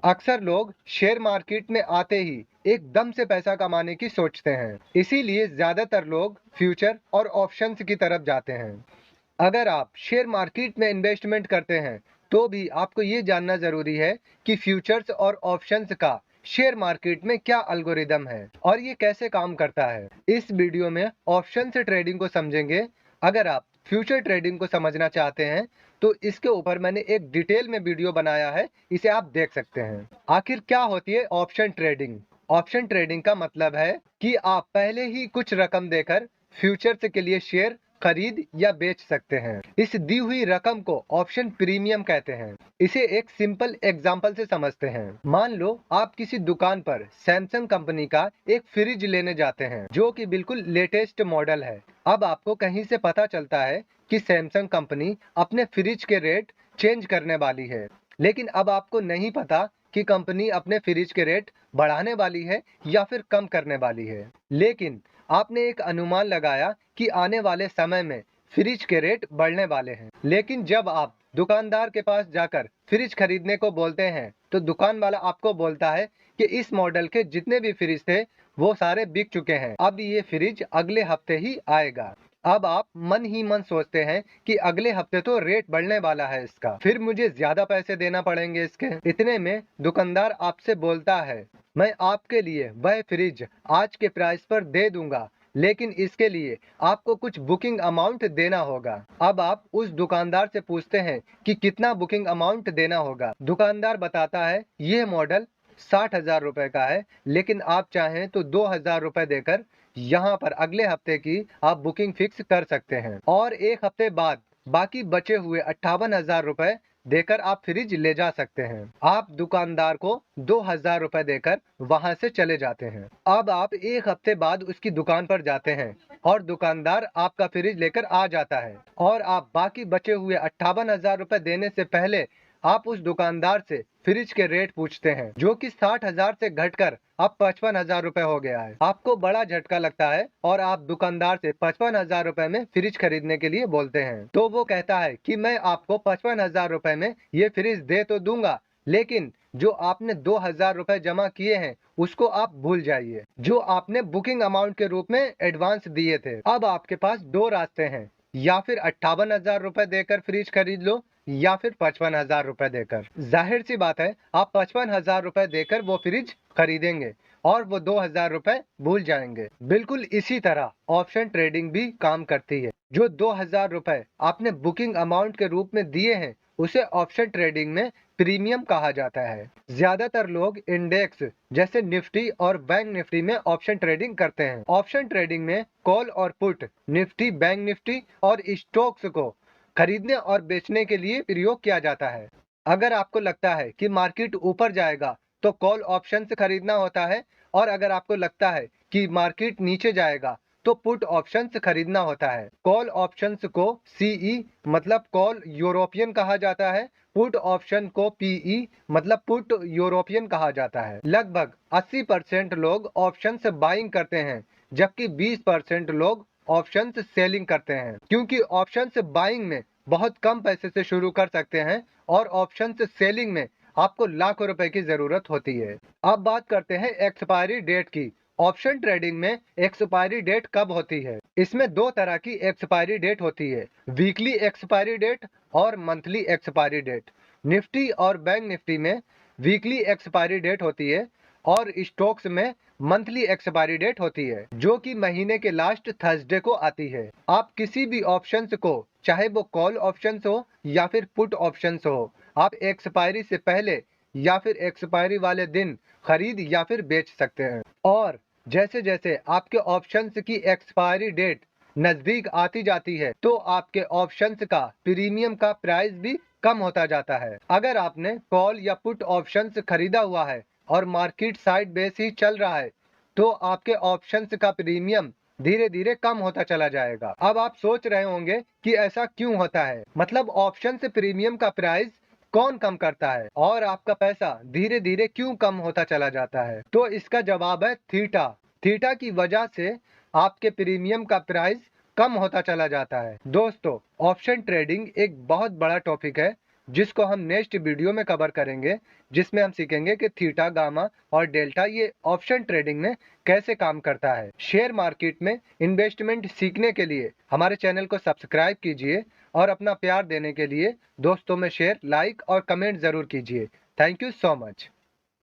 अक्सर लोग share market में आते ही एकदम से पैसा कमाने की सोचते हैं, इसीलिए ज्यादातर लोग फ्यूचर और ऑप्शंस की तरफ जाते हैं। अगर आप शेयर मार्केट में इन्वेस्टमेंट करते हैं तो भी आपको ये जानना जरूरी है कि फ्यूचर्स और ऑप्शंस का शेयर मार्केट में क्या एल्गोरिदम है और ये कैसे काम करता है। इस वीडियो में ऑप्शन से ट्रेडिंग को समझेंगे। अगर आप फ्यूचर ट्रेडिंग को समझना चाहते हैं तो इसके ऊपर मैंने एक डिटेल में वीडियो बनाया है, इसे आप देख सकते हैं। आखिर क्या होती है ऑप्शन ट्रेडिंग? ऑप्शन ट्रेडिंग का मतलब है कि आप पहले ही कुछ रकम देकर फ्यूचर्स के लिए शेयर खरीद या बेच सकते हैं। इस दी हुई रकम को ऑप्शन प्रीमियम कहते हैं। इसे एक सिंपल एग्जांपल से समझते हैं। मान लो आप किसी दुकान पर सैमसंग कंपनी का एक फ्रिज लेने जाते हैं जो कि बिल्कुल लेटेस्ट मॉडल है। अब आपको कहीं से पता चलता है कि सैमसंग कंपनी अपने फ्रिज के रेट चेंज करने वाली है, लेकिन अब आपको नहीं पता कि कंपनी अपने फ्रिज के रेट बढ़ाने वाली है या फिर कम करने वाली है। लेकिन आपने एक अनुमान लगाया कि आने वाले समय में फ्रिज के रेट बढ़ने वाले हैं। लेकिन जब आप दुकानदार के पास जाकर फ्रिज खरीदने को बोलते हैं तो दुकान वाला आपको बोलता है कि इस मॉडल के जितने भी फ्रिज थे वो सारे बिक चुके हैं, अब ये फ्रिज अगले हफ्ते ही आएगा। अब आप मन ही मन सोचते हैं कि अगले हफ्ते तो रेट बढ़ने वाला है इसका, फिर मुझे ज्यादा पैसे देना पड़ेंगे इसके। इतने में दुकानदार आपसे बोलता है, मैं आपके लिए वह फ्रिज आज के प्राइस पर दे दूंगा, लेकिन इसके लिए आपको कुछ बुकिंग अमाउंट देना होगा। अब आप उस दुकानदार से पूछते हैं कि कितना बुकिंग अमाउंट देना होगा। दुकानदार बताता है ये मॉडल 60,000 रुपए का है, लेकिन आप चाहें तो 2,000 रुपए देकर यहाँ पर अगले हफ्ते की आप बुकिंग फिक्स कर सकते हैं और एक हफ्ते बाद बाकी बचे हुए 58,000 रुपए देकर आप फ्रिज ले जा सकते हैं। आप दुकानदार को 2,000 रुपए देकर वहां से चले जाते हैं। अब आप एक हफ्ते बाद उसकी दुकान पर जाते हैं और दुकानदार आपका फ्रिज लेकर आ जाता है और आप बाकी बचे हुए 58,000 रुपए देने से पहले आप उस दुकानदार से फ्रिज के रेट पूछते हैं, जो कि 60,000 से घटकर अब 55,000 रुपए हो गया है। आपको बड़ा झटका लगता है और आप दुकानदार से 55,000 रुपए में फ्रिज खरीदने के लिए बोलते हैं। तो वो कहता है कि मैं आपको 55,000 रुपए में ये फ्रिज दे तो दूंगा, लेकिन जो आपने 2,000 रुपए जमा किए हैं उसको आप भूल जाइए, जो आपने बुकिंग अमाउंट के रूप में एडवांस दिए थे। अब आपके पास दो रास्ते हैं, या फिर 58,000 रुपए देकर फ्रिज खरीद लो या फिर 55,000 रुपए देकर। जाहिर सी बात है आप 55,000 रुपए देकर वो फ्रिज खरीदेंगे और वो 2,000 रुपए भूल जाएंगे। बिल्कुल इसी तरह ऑप्शन ट्रेडिंग भी काम करती है। जो 2,000 रुपए आपने बुकिंग अमाउंट के रूप में दिए हैं उसे ऑप्शन ट्रेडिंग में प्रीमियम कहा जाता है। ज्यादातर लोग इंडेक्स जैसे निफ्टी और बैंक निफ्टी में ऑप्शन ट्रेडिंग करते हैं। ऑप्शन ट्रेडिंग में कॉल और पुट निफ्टी, बैंक निफ्टी और स्टॉक्स को खरीदने और बेचने के लिए प्रयोग किया जाता है। अगर आपको लगता है कि मार्केट ऊपर जाएगा तो कॉल ऑप्शन से खरीदना होता है, और अगर आपको लगता है कि मार्केट नीचे जाएगा तो पुट ऑप्शन से खरीदना होता है। कॉल ऑप्शंस को सीई मतलब कॉल यूरोपियन कहा जाता है, पुट ऑप्शन को पीई मतलब पुट यूरोपियन कहा जाता है। लगभग 80% लोग ऑप्शन से बाइंग करते हैं, जबकि 20% लोग ऑप्शन से सेलिंग करते हैं, क्योंकि ऑप्शन से बाइंग में बहुत कम पैसे से शुरू कर सकते हैं और ऑप्शन से सेलिंग में आपको लाखों रुपए की जरूरत होती है। अब बात करते हैं एक्सपायरी डेट की। ऑप्शन ट्रेडिंग में एक्सपायरी डेट कब होती है? इसमें दो तरह की एक्सपायरी डेट होती है, वीकली एक्सपायरी डेट और मंथली एक्सपायरी डेट। निफ्टी और बैंक निफ्टी में वीकली एक्सपायरी डेट होती है और स्टॉक्स में मंथली एक्सपायरी डेट होती है, जो कि महीने के लास्ट थर्सडे को आती है। आप किसी भी ऑप्शंस को, चाहे वो कॉल ऑप्शंस हो या फिर पुट ऑप्शंस हो, आप एक्सपायरी से पहले या फिर एक्सपायरी वाले दिन खरीद या फिर बेच सकते हैं। और जैसे जैसे आपके ऑप्शंस की एक्सपायरी डेट नजदीक आती जाती है तो आपके ऑप्शंस का प्रीमियम का प्राइस भी कम होता जाता है। अगर आपने कॉल या पुट ऑप्शंस खरीदा हुआ है और मार्केट साइड बेस ही चल रहा है तो आपके ऑप्शंस का प्रीमियम धीरे धीरे कम होता चला जाएगा। अब आप सोच रहे होंगे कि ऐसा क्यों होता है, मतलब ऑप्शन से प्रीमियम का प्राइस कौन कम करता है और आपका पैसा धीरे धीरे क्यों कम होता चला जाता है? तो इसका जवाब है थीटा। थीटा की वजह से आपके प्रीमियम का प्राइस कम होता चला जाता है। दोस्तों, ऑप्शन ट्रेडिंग एक बहुत बड़ा टॉपिक है जिसको हम नेक्स्ट वीडियो में कवर करेंगे, जिसमें हम सीखेंगे कि थीटा, गामा और डेल्टा ये ऑप्शन ट्रेडिंग में कैसे काम करता है। शेयर मार्केट में इन्वेस्टमेंट सीखने के लिए हमारे चैनल को सब्सक्राइब कीजिए और अपना प्यार देने के लिए दोस्तों में शेयर, लाइक और कमेंट जरूर कीजिए। Thank you so much.